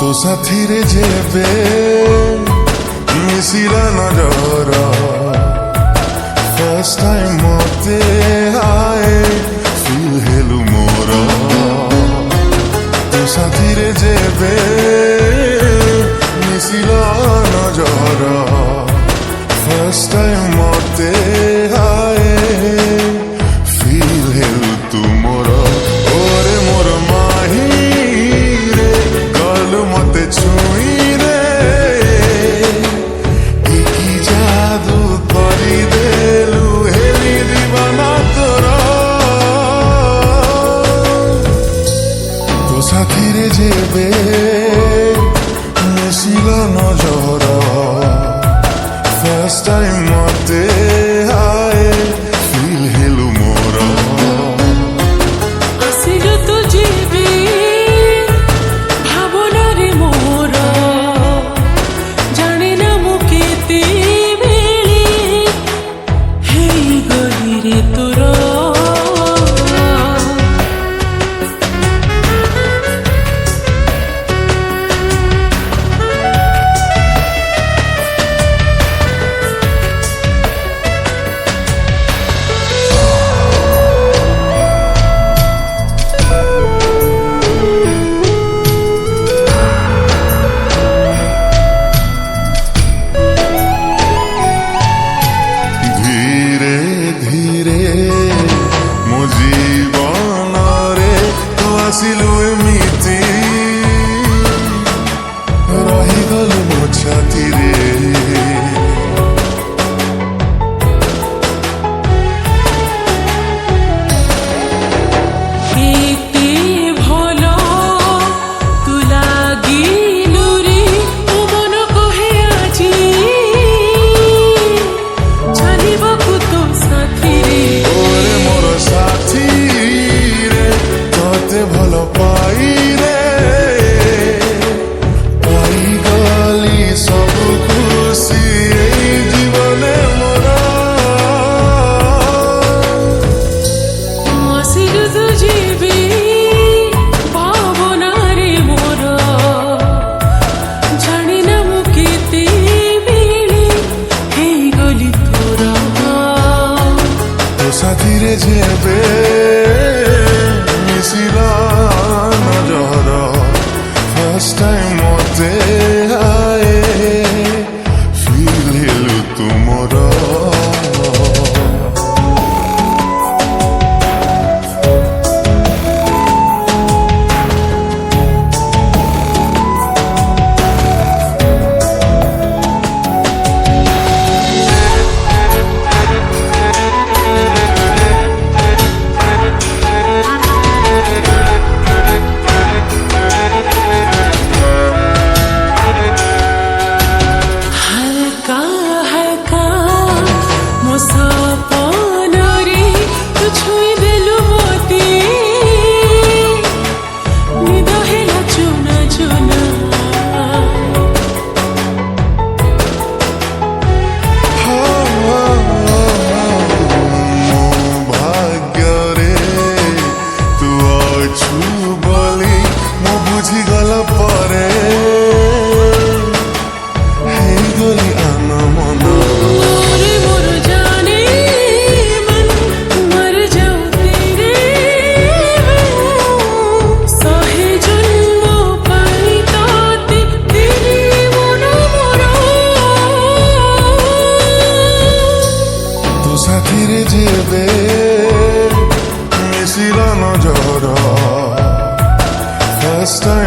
तो साथीरे जेबे मिसिला नजर फर्स्ट टाइम मते आए फील हेलु मोर तो साथीरे जेबे मिसिला नजर फर्स्ट टाइम मते आए फील हेलु तुमोर ओरे मोर माही मते छुई रे की जादू करी देलु हेली दीवाना तोरा तो साथी रे जेबे मिसिला नजर फर्स्ट टाइम मते आए फील हेलु मोरा आसिलो तो जेबे ଆସିଲୁ ଏମିତି ରହିଗଲୁ ମୋ ଛାତିରେ ଏତେ ଭଲ ତୁ ଲାଗିଲୁ ରେ ମୋ ମନ କହେ ଆଜି ଚାଲିବାକୁ ତୋ ସାଥିରେ ଓରେ ମୋର ସାଥିରେ ତତେ ଭଲ ପାଇ ରେ ପାଇଗଲି ସବୁ ଖୁସି ଏଇ ଜୀବନେ ମୋର ଆସିଲୁ ତୁ ଯିବି ଭାବନାରେ ମୋର ଜାଣିନା ମୁଁ କେତେବେଳେ ହେଇଗଲି ତୋର ତୋ ସାଥିରେ ଯେବେ मिसिला नजर फर्स्ट टाइम मते आए फील हेलु तुमोर first time